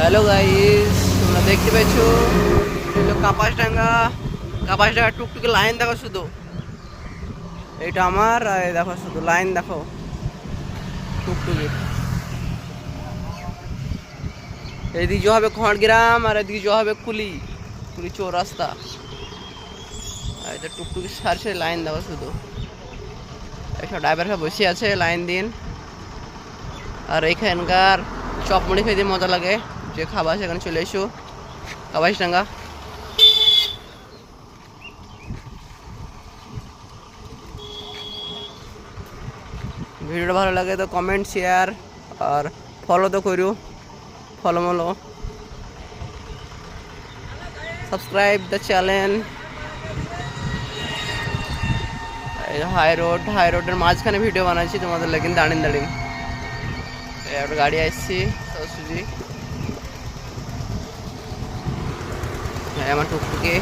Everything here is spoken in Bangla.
হ্যালো গাইস, তোমরা দেখতে পাচ্ছ হলো কাপাসডাঙ্গা টুকটুকে লাইন দেখো শুধু। এটা আমার আর এই দেখো শুধু লাইন দেখো টুকটুকি। এদিকে যাওয়া হবে খড়গ্রাম আর এদিকে যাওয়া হবে কুলি চৌরাস্তা। আর এটা টুকটুকি সারছে লাইন দেখো শুধু। এইসব ড্রাইভার সব বসে আছে লাইন দিন। আর এইখানকার চপ মুড়ি খেতে মজা লাগে, যে খাবার সেখানে চলে এসো কাপাসডাঙ্গা। ভিডিওটা ভালো লাগে তো কমেন্ট শেয়ার আর ফলো তো করো, follow subscribe the channel. High রোডের মাঝখানে ভিডিও বানাচ্ছি তোমাদের লেকিন দাঁড়িয়ে একটা গাড়ি আসছি সুজি। হ্যাঁ আমার টুকটুকি।